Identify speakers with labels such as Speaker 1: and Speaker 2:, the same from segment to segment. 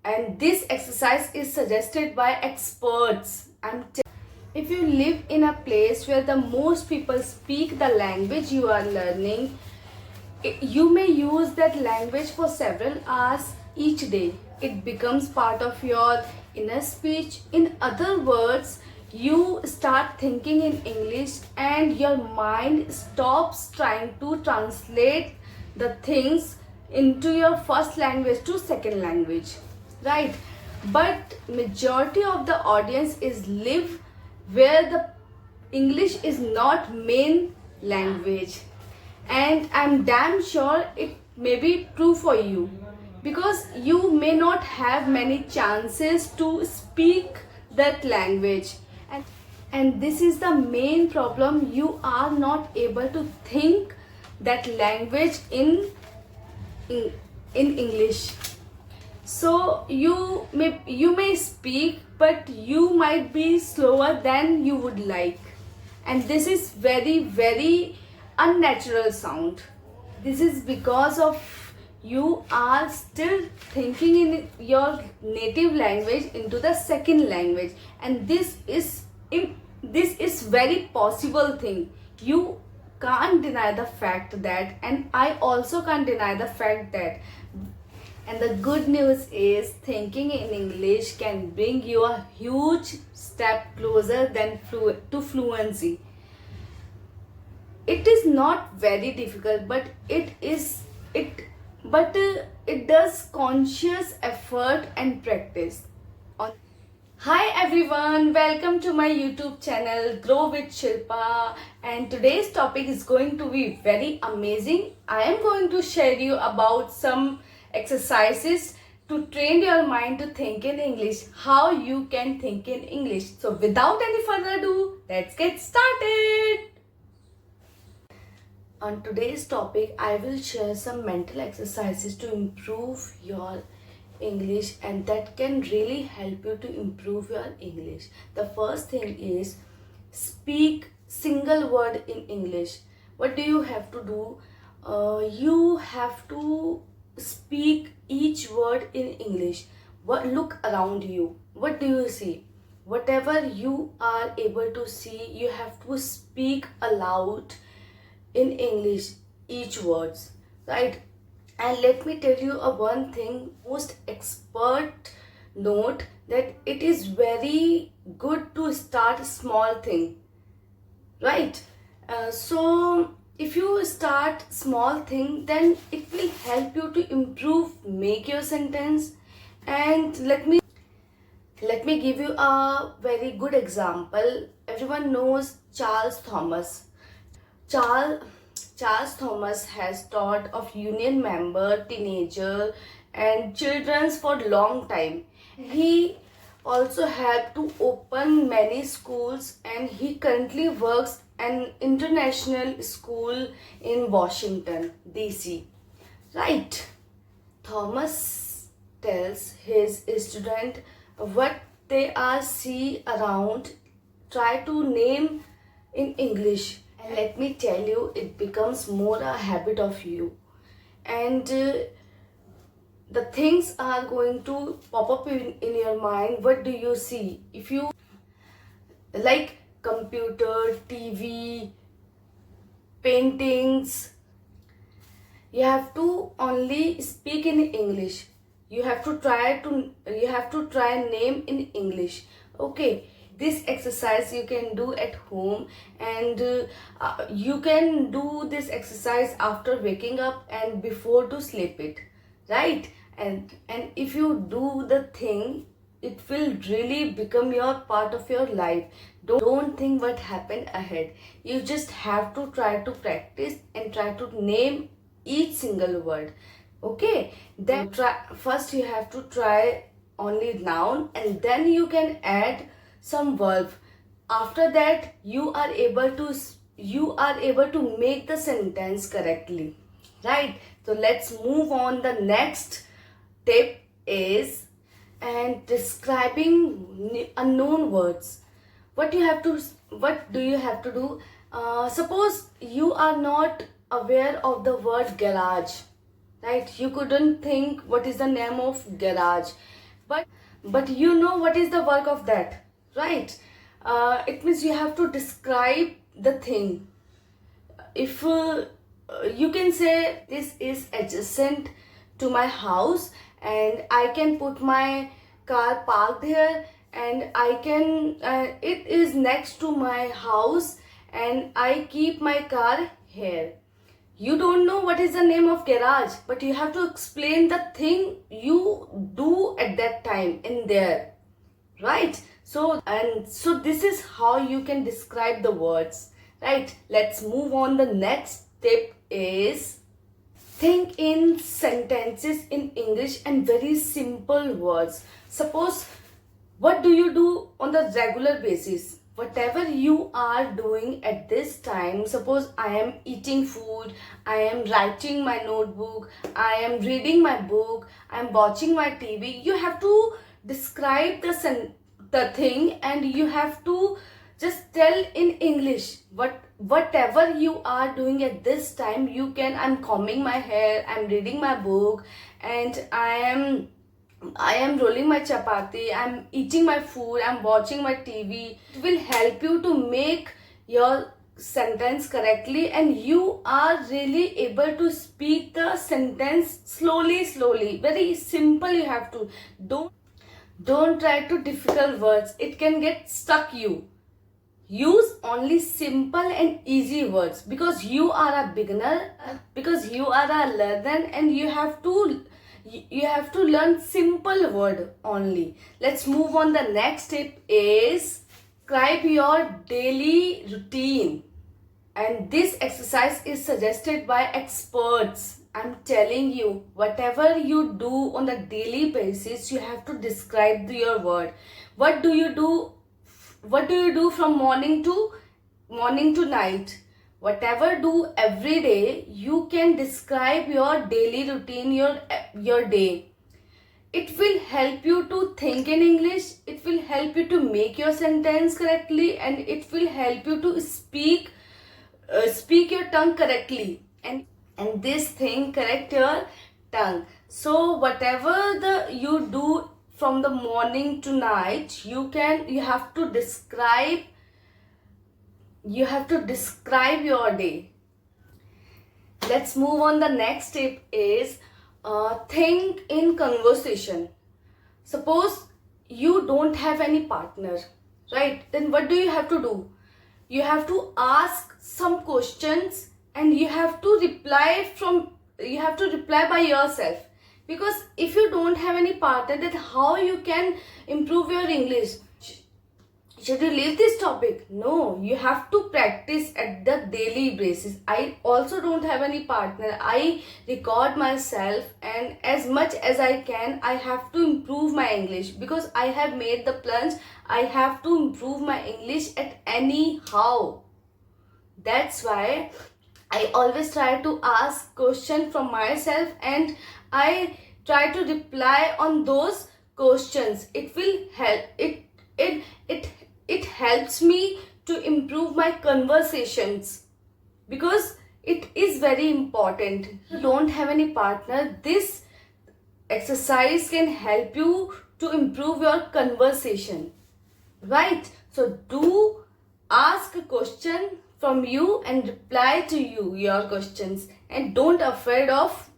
Speaker 1: and this exercise is suggested by experts. If you live in a place where the most people speak the language you are learning, you may use that language for several hours each day. It becomes part of your inner speech. In other words, you start thinking in English and your mind stops trying to translate the things into your first language to second language, right? But majority of the audience is live where the English is not main language, and I'm damn sure it may be true for you because you may not have many chances to speak that language, and this is the main problem. You are not able to think that language in, in English. So you may speak, but you might be slower than you would like, and this is very unnatural sound. This is because of you are still thinking in your native language into the second language, and this is very possible thing. You can't deny the fact that, and I also can't deny the fact that. And the good news is thinking in English can bring you a huge step closer than to fluency. It is not very difficult, but it does conscious effort and practice. Hi everyone, welcome to my YouTube channel Grow With Shilpa, and today's topic is going to be very amazing. I am going to share you about some exercises to train your mind to think in English, how you can think in English. So without any further ado, let's get started. On today's topic, I will share some mental exercises to improve your English, and that can really help you to improve your English. The first thing is speak single word in English. What do you have to do? You have to speak each word in English. Look around you. What do you see? Whatever you are able to see, you have to speak aloud in English each words, right? And let me tell you one thing, most expert note that it is very good to start small thing, right? So if you start small thing, then it will help you to improve, make your sentence. And let me give you a very good example. Everyone knows Charles Thomas. Charles Thomas has taught of union member, teenager and children for long time. He also helped to open many schools, and he currently works an international school in Washington, DC. Right? Thomas tells his student what they are see around, try to name in English. And let me tell you, it becomes more a habit of you, and the things are going to pop up in your mind. What do you see? If you like computer, TV, paintings, you have to only speak in English. You have to try name in English. Okay, this exercise you can do at home, and you can do this exercise after waking up and before to sleep it, right? And if you do the thing, it will really become your part of your life. Don't think what happened ahead. You just have to try to practice and try to name each single word. Okay, then first you have to try only noun, and then you can add some verb. After that, you are able to make the sentence correctly, right? So let's move on. The next tip is and describing unknown words. What do you have to do? Suppose you are not aware of the word garage, right? You couldn't think what is the name of garage. but you know what is the work of that, right? It means you have to describe the thing. If you can say this is adjacent to my house and I can put my car parked here, and I can it is next to my house and I keep my car here. You don't know what is the name of garage, but you have to explain the thing you do at that time in there, right? So this is how you can describe the words, right? Let's move on. The next tip is think in sentences in English and very simple words. Suppose, what do you do on the regular basis? Whatever you are doing at this time, suppose I am eating food, I am writing my notebook, I am reading my book, I am watching my TV, you have to describe the thing, and you have to just tell in English whatever you are doing at this time. You can, I'm combing my hair, I'm reading my book, and I am rolling my chapati, I'm eating my food, I'm watching my TV. It will help you to make your sentence correctly, and you are really able to speak the sentence slowly. Very simple you have to. Don't try to difficult words. It can get stuck you. Use only simple and easy words, because you are a beginner, because you are a learner, and you have to learn simple word only. Let's move on. The next tip is describe your daily routine, and this exercise is suggested by experts. I'm telling you, whatever you do on a daily basis, you have to describe your word. What do you do from morning to night? Whatever do every day, you can describe your daily routine, your day. It will help you to think in English, it will help you to make your sentence correctly, and it will help you to speak your tongue correctly, and this thing correct your tongue. So whatever you do from the morning to night, you have to describe your day. Let's move on. The next tip is think in conversation. Suppose you don't have any partner, right? Then what do you have to do? You have to ask some questions, and you have to reply by yourself. Because if you don't have any partner, then how you can improve your English? Should you leave this topic? No, you have to practice at the daily basis. I also don't have any partner. I record myself, and as much as I can, I have to improve my English, because I have made the plunge. I have to improve my English at anyhow. That's why I always try to ask questions from myself, and I try to reply on those questions. It will help. It helps me to improve my conversations, because it is very important. If you don't have any partner, this exercise can help you to improve your conversation, right? So do ask a question from you and reply to your questions, and don't afraid of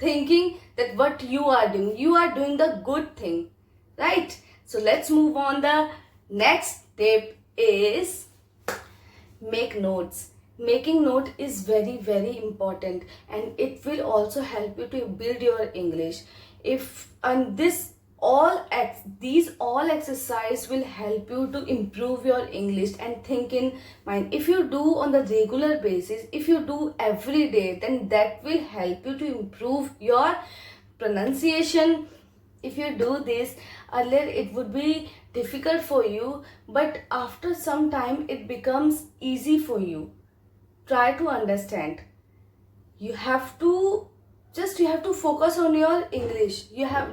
Speaker 1: thinking that what you are doing the good thing, right? So let's move on. The next tip is make notes. Making note is very important, and it will also help you to build your English. These all exercise will help you to improve your English and think in mind. If you do on the regular basis, if you do every day, then that will help you to improve your pronunciation. If you do this earlier, it would be difficult for you, but after some time it becomes easy for you. Try to understand. You have to focus on your English.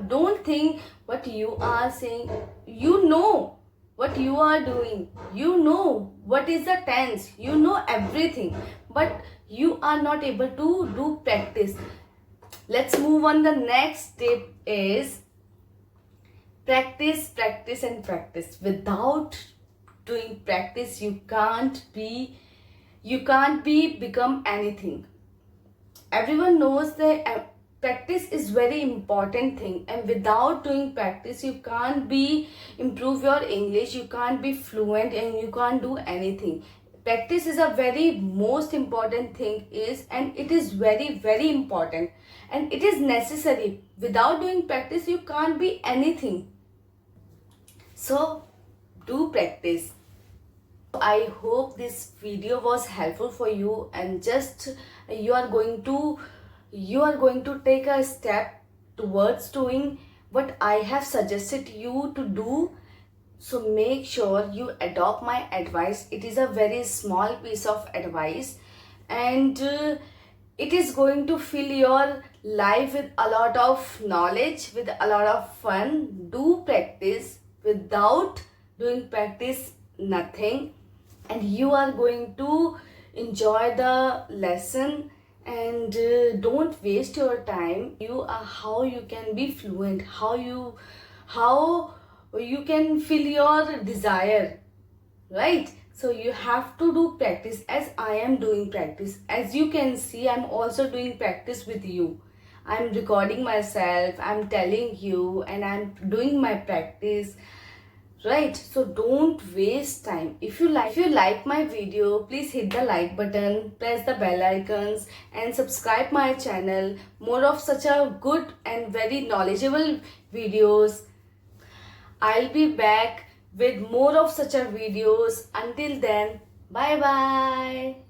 Speaker 1: Don't think what you are saying. You know what you are doing. You know what is the tense. You know everything, but you are not able to do practice. Let's move on. The next tip is Practice, practice and practice. Without doing practice, you can't become anything. Everyone knows that practice is very important thing, and without doing practice you can't be improve your English, you can't be fluent, and you can't do anything. Practice is a very most important thing is, and it is very important, and it is necessary. Without doing practice you can't be anything. So do practice. I hope this video was helpful for you, and just you are going to take a step towards doing what I have suggested you to do. So make sure you adopt my advice. It is a very small piece of advice, and it is going to fill your life with a lot of knowledge, with a lot of fun. Do practice. Without doing practice, nothing. And you are going to enjoy the lesson, and don't waste your time. You are how you can be fluent, how you can feel your desire, right? So you have to do practice, as I am doing practice. As you can see, I'm also doing practice with you. I'm recording myself, I'm telling you, and I'm doing my practice, right? So don't waste time. If you like my video, please hit the like button, press the bell icons, and subscribe my channel. More of such a good and very knowledgeable videos. I'll be back with more of such a videos. Until then, bye bye.